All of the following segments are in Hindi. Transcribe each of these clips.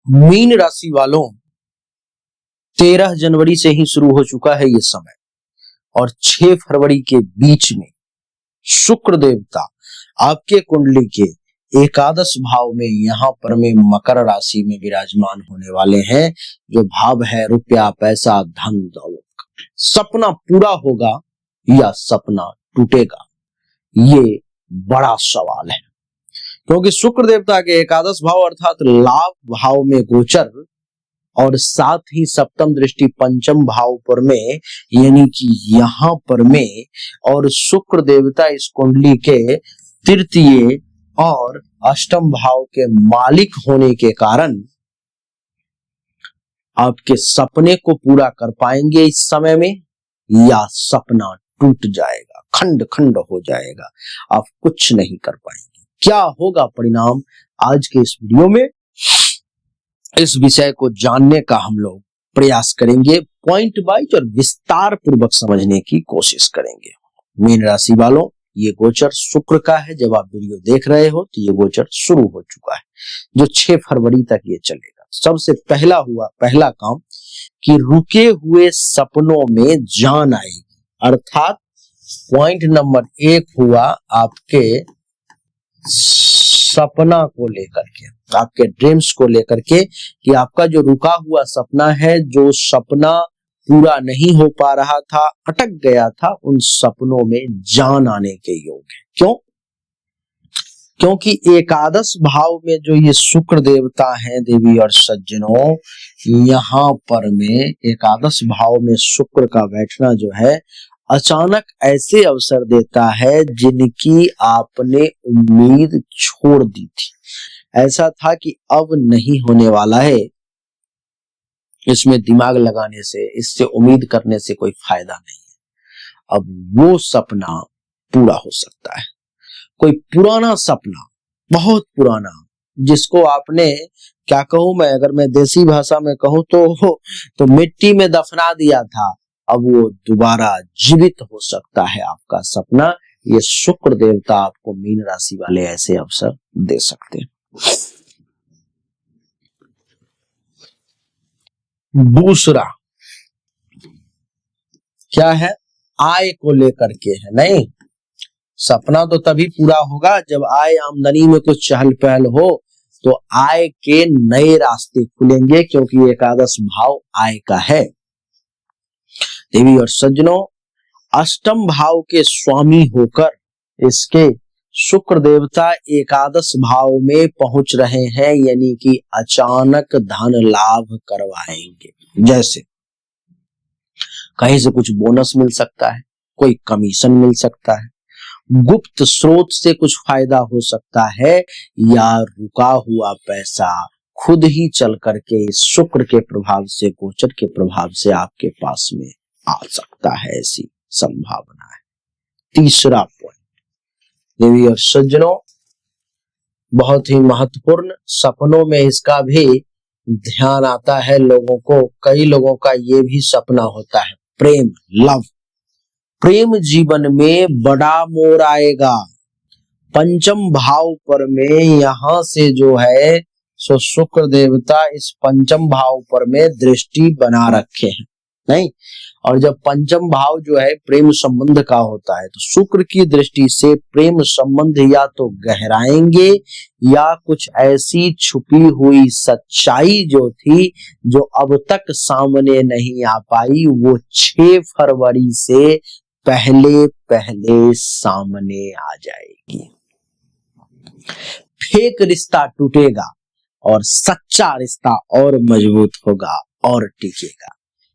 मीन राशि वालों, 13 जनवरी से ही शुरू हो चुका है ये समय और 6 फरवरी के बीच में शुक्र देवता आपके कुंडली के एकादश भाव में यहाँ पर में मकर राशि में विराजमान होने वाले हैं। जो भाव है रुपया, पैसा, धन दौलत का। सपना पूरा होगा या सपना टूटेगा, ये बड़ा सवाल है, क्योंकि शुक्र देवता के एकादश भाव अर्थात लाभ भाव में गोचर और साथ ही सप्तम दृष्टि पंचम भाव पर में, यानी कि यहाँ पर में, और शुक्र देवता इस कुंडली के तृतीय और अष्टम भाव के मालिक होने के कारण आपके सपने को पूरा कर पाएंगे इस समय में, या सपना टूट जाएगा, खंड खंड हो जाएगा, आप कुछ नहीं कर पाएंगे। क्या होगा परिणाम, आज के इस वीडियो में इस विषय को जानने का हम लोग प्रयास करेंगे, पॉइंट वाइज और विस्तार पूर्वक समझने की कोशिश करेंगे। मीन राशि वालों, ये गोचर शुक्र का है। जब आप वीडियो देख रहे हो तो ये गोचर शुरू हो चुका है, जो 6 फरवरी तक ये चलेगा। सबसे पहला काम कि रुके हुए सपनों में जान आएगी, अर्थात पॉइंट नंबर 1 हुआ आपके सपना को लेकर के, आपके ड्रीम्स को लेकर के, कि आपका जो रुका हुआ सपना है, जो सपना पूरा नहीं हो पा रहा था, अटक गया था, उन सपनों में जान आने के योग है। क्यों? क्योंकि एकादश भाव में जो ये शुक्र देवता हैं देवी और सज्जनों, यहाँ पर में एकादश भाव में शुक्र का बैठना जो है अचानक ऐसे अवसर देता है जिनकी आपने उम्मीद छोड़ दी थी। ऐसा था कि अब नहीं होने वाला है, इसमें दिमाग लगाने से, इससे उम्मीद करने से कोई फायदा नहीं है। अब वो सपना पूरा हो सकता है। कोई पुराना सपना, बहुत पुराना, जिसको आपने, क्या कहूं मैं, अगर मैं देसी भाषा में कहूं तो मिट्टी में दफना दिया था, अब वो दोबारा जीवित हो सकता है आपका सपना। ये शुक्र देवता आपको मीन राशि वाले ऐसे अवसर दे सकते हैं। दूसरा क्या है, आय को लेकर के है। नहीं, सपना तो तभी पूरा होगा जब आय आमदनी में कुछ चहल पहल हो, तो आय के नए रास्ते खुलेंगे, क्योंकि एकादश भाव आय का है। देवी और सज्जनों, अष्टम भाव के स्वामी होकर इसके शुक्र देवता एकादश भाव में पहुंच रहे हैं, यानी कि अचानक धन लाभ करवाएंगे। जैसे कहीं से कुछ बोनस मिल सकता है, कोई कमीशन मिल सकता है, गुप्त स्रोत से कुछ फायदा हो सकता है, या रुका हुआ पैसा खुद ही चल करके इस शुक्र के प्रभाव से, गोचर के प्रभाव से आपके पास में आ सकता है, ऐसी संभावना है। तीसरा पॉइंट देवी और सज्जनों, बहुत ही महत्वपूर्ण, सपनों में इसका भी ध्यान आता है लोगों को। कई लोगों का ये भी सपना होता है प्रेम, लव, प्रेम जीवन में बड़ा मोड़ आएगा। पंचम भाव पर में यहां से जो है सो शुक्र देवता इस पंचम भाव पर में दृष्टि बना रखे हैं। नहीं, और जब पंचम भाव जो है प्रेम संबंध का होता है, तो शुक्र की दृष्टि से प्रेम संबंध या तो गहराएंगे, या कुछ ऐसी छुपी हुई सच्चाई जो थी, जो अब तक सामने नहीं आ पाई, वो 6 फरवरी से पहले पहले सामने आ जाएगी। फेक रिश्ता टूटेगा और सच्चा रिश्ता और मजबूत होगा और टिकेगा।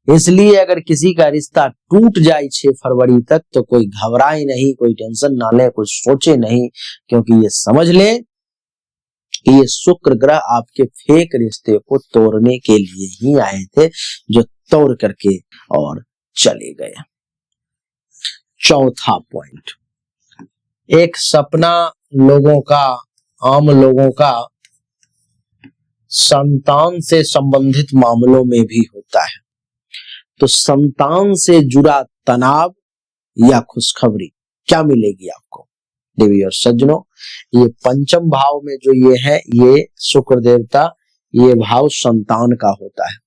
इसलिए अगर किसी का रिश्ता टूट जाए 6 फरवरी तक, तो कोई घबराए नहीं, कोई टेंशन ना ले, कुछ सोचे नहीं, क्योंकि ये समझ ले कि ये शुक्र ग्रह आपके फेक रिश्ते को तोड़ने के लिए ही आए थे, जो तोड़ करके और चले गए। चौथा पॉइंट, एक सपना लोगों का, आम लोगों का संतान से संबंधित मामलों में भी होता है। तो संतान से जुड़ा तनाव या खुशखबरी क्या मिलेगी आपको देवी और सज्जनों? ये पंचम भाव में जो ये है, ये शुक्र देवता ये भाव संतान का होता है।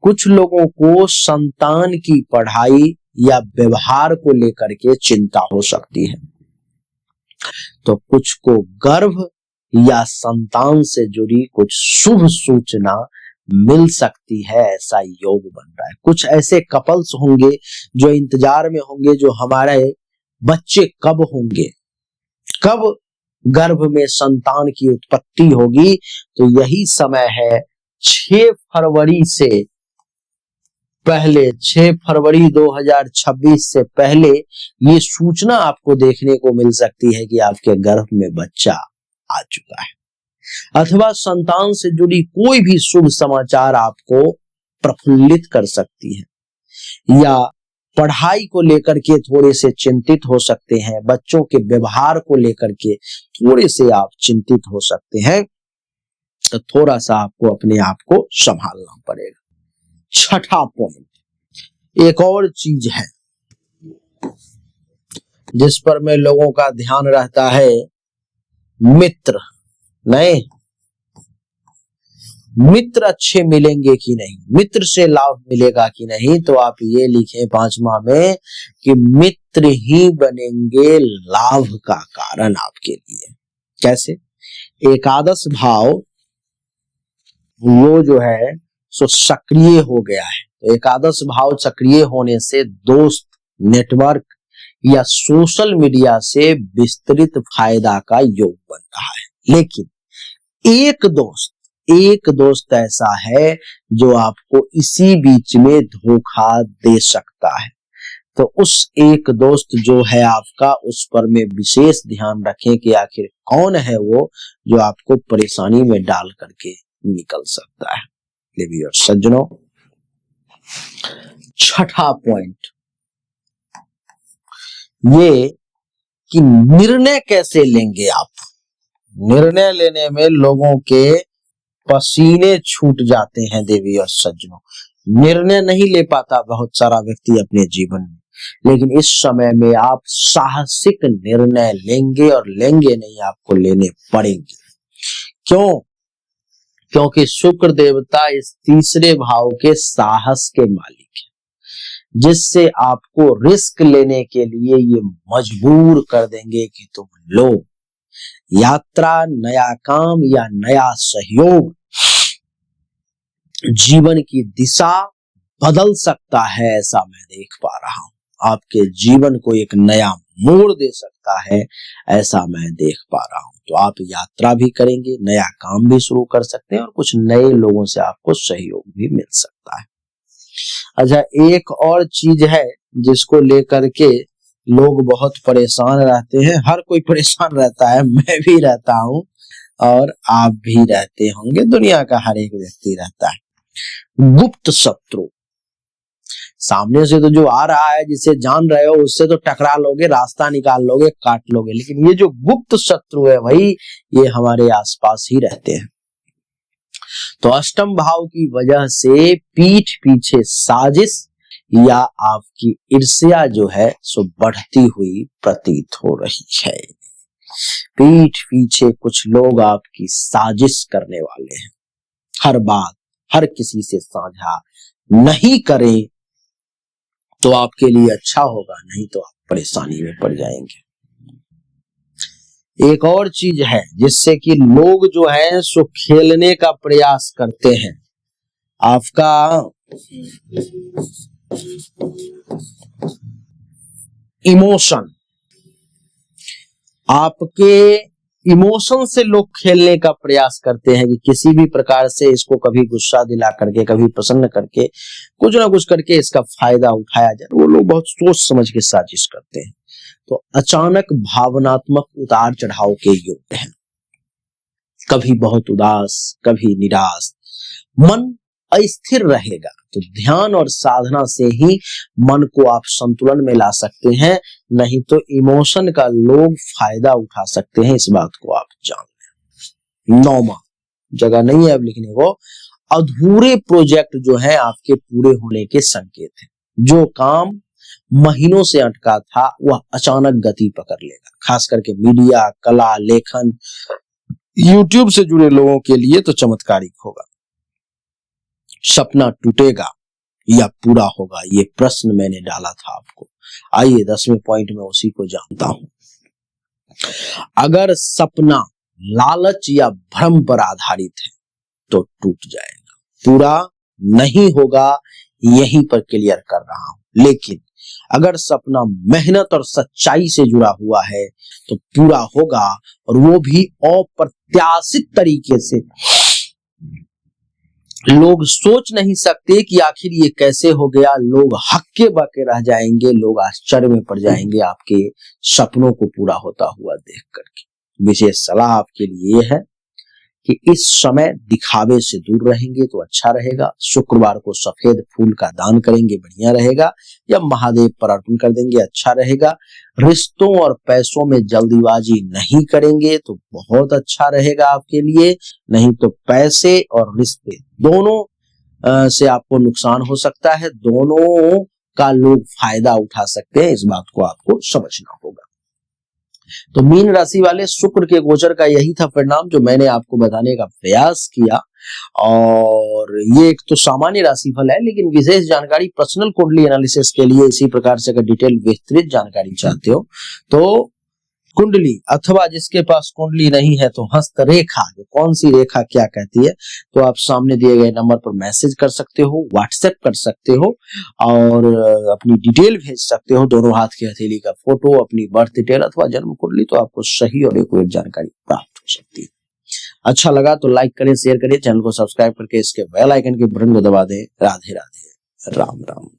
कुछ लोगों को संतान की पढ़ाई या व्यवहार को लेकर के चिंता हो सकती है, तो कुछ को गर्भ या संतान से जुड़ी कुछ शुभ सूचना मिल सकती है, ऐसा योग बन रहा है। कुछ ऐसे कपल्स होंगे जो इंतजार में होंगे, जो हमारे बच्चे कब होंगे, कब गर्भ में संतान की उत्पत्ति होगी। तो यही समय है 6 फरवरी से पहले, 6 फरवरी 2026 से पहले ये सूचना आपको देखने को मिल सकती है कि आपके गर्भ में बच्चा आ चुका है, अथवा संतान से जुड़ी कोई भी शुभ समाचार आपको प्रफुल्लित कर सकती है। या पढ़ाई को लेकर के थोड़े से चिंतित हो सकते हैं, बच्चों के व्यवहार को लेकर के थोड़े से आप चिंतित हो सकते हैं, तो थोड़ा सा आपको अपने आप को संभालना पड़ेगा। छठा पॉइंट, एक और चीज है जिस पर में लोगों का ध्यान रहता है, मित्र। नहीं, मित्र अच्छे मिलेंगे कि नहीं, मित्र से लाभ मिलेगा कि नहीं, तो आप ये लिखें 5वां में कि मित्र ही बनेंगे लाभ का कारण आपके लिए। कैसे? एकादश भाव वो जो है सो सक्रिय हो गया है। तो एकादश भाव सक्रिय होने से दोस्त, नेटवर्क या सोशल मीडिया से विस्तृत फायदा का योग बन रहा है। लेकिन एक दोस्त ऐसा है जो आपको इसी बीच में धोखा दे सकता है। तो उस एक दोस्त जो है आपका, उस पर में विशेष ध्यान रखें कि आखिर कौन है वो जो आपको परेशानी में डाल करके निकल सकता है। लिवियर सज्जनों, छठा पॉइंट ये कि निर्णय कैसे लेंगे आप। निर्णय लेने में लोगों के पसीने छूट जाते हैं देवी और सज्जनों। निर्णय नहीं ले पाता बहुत सारा व्यक्ति अपने जीवन में, लेकिन इस समय में आप साहसिक निर्णय लेंगे, और लेंगे नहीं, आपको लेने पड़ेंगे। क्यों? क्योंकि शुक्र देवता इस तीसरे भाव के साहस के मालिक है, जिससे आपको रिस्क लेने के लिए ये मजबूर कर देंगे कि तुम लो। यात्रा, नया काम या नया सहयोग जीवन की दिशा बदल सकता है, ऐसा मैं देख पा रहा हूं। आपके जीवन को एक नया मोड़ दे सकता है, ऐसा मैं देख पा रहा हूं। तो आप यात्रा भी करेंगे, नया काम भी शुरू कर सकते हैं, और कुछ नए लोगों से आपको सहयोग भी मिल सकता है। अच्छा, एक और चीज है जिसको लेकर के लोग बहुत परेशान रहते हैं। हर कोई परेशान रहता है, मैं भी रहता हूं और आप भी रहते होंगे, दुनिया का हर एक व्यक्ति रहता है। गुप्त शत्रु। सामने से तो जो आ रहा है, जिसे जान रहे हो, उससे तो टकरा लोगे, रास्ता निकाल लोगे, काट लोगे, लेकिन ये जो गुप्त शत्रु है भाई, ये हमारे आसपास ही रहते हैं। तो अष्टम भाव की वजह से पीठ पीछे साजिश या आपकी ईर्ष्या जो है सो बढ़ती हुई प्रतीत हो रही है। पीठ पीछे कुछ लोग आपकी साजिश करने वाले हैं। हर बात हर किसी से साझा नहीं करें तो आपके लिए अच्छा होगा, नहीं तो आप परेशानी में पड़ जाएंगे। एक और चीज है जिससे कि लोग जो है सो खेलने का प्रयास करते हैं। आपका इमोशन, आपके इमोशन से लोग खेलने का प्रयास करते हैं कि किसी भी प्रकार से इसको कभी गुस्सा दिला करके, कभी प्रसन्न करके, कुछ ना कुछ करके इसका फायदा उठाया जाए। वो लोग बहुत सोच समझ के साजिश करते हैं। तो अचानक भावनात्मक उतार चढ़ाव के योग हैं। कभी बहुत उदास, कभी निराश, मन अस्थिर रहेगा। तो ध्यान और साधना से ही मन को आप संतुलन में ला सकते हैं, नहीं तो इमोशन का लोग फायदा उठा सकते हैं। इस बात को आप जान लें। 9वां, जगह नहीं है अब लिखने को, अधूरे प्रोजेक्ट जो है आपके पूरे होने के संकेत हैं। जो काम महीनों से अटका था वह अचानक गति पकड़ लेगा। खास करके मीडिया, कला, लेखन, यूट्यूब से जुड़े लोगों के लिए तो चमत्कारिक होगा। सपना टूटेगा या पूरा होगा, ये प्रश्न मैंने डाला था आपको। आइए 10वें पॉइंट में उसी को जानता हूं। अगर सपना लालच या भ्रम पर आधारित है तो टूट जाएगा, पूरा नहीं होगा, यहीं पर क्लियर कर रहा हूं। लेकिन अगर सपना मेहनत और सच्चाई से जुड़ा हुआ है तो पूरा होगा, और वो भी अप्रत्याशित तरीके से। लोग सोच नहीं सकते कि आखिर ये कैसे हो गया, लोग हक्के बक्के रह जाएंगे, लोग आश्चर्य में पड़ जाएंगे आपके सपनों को पूरा होता हुआ देख करके। विशेष सलाह आपके लिए ये है कि इस समय दिखावे से दूर रहेंगे तो अच्छा रहेगा। शुक्रवार को सफेद फूल का दान करेंगे, बढ़िया रहेगा, या महादेव पर अर्पण कर देंगे, अच्छा रहेगा। रिश्तों और पैसों में जल्दीबाजी नहीं करेंगे तो बहुत अच्छा रहेगा आपके लिए, नहीं तो पैसे और रिश्ते दोनों से आपको नुकसान हो सकता है, दोनों का लोग फायदा उठा सकते हैं, इस बात को आपको समझना होगा। तो मीन राशि वाले, शुक्र के गोचर का यही था परिणाम जो मैंने आपको बताने का प्रयास किया। और ये एक तो सामान्य राशिफल है, लेकिन विशेष जानकारी पर्सनल कुंडली एनालिसिस के लिए इसी प्रकार से अगर डिटेल विस्तृत जानकारी चाहते हो तो कुंडली, अथवा जिसके पास कुंडली नहीं है तो हस्तरेखा, कौन सी रेखा क्या कहती है, तो आप सामने दिए गए नंबर पर मैसेज कर सकते हो, व्हाट्सएप कर सकते हो और अपनी डिटेल भेज सकते हो, दोनों हाथ की हथेली का फोटो, अपनी बर्थ डिटेल अथवा जन्म कुंडली, तो आपको सही और एक्यूरेट जानकारी प्राप्त हो सकती है। अच्छा लगा तो लाइक करें, शेयर करें, चैनल को सब्सक्राइब करके इसके बेल आइकन के बटन को दबा दें। राधे राधे, राम राम।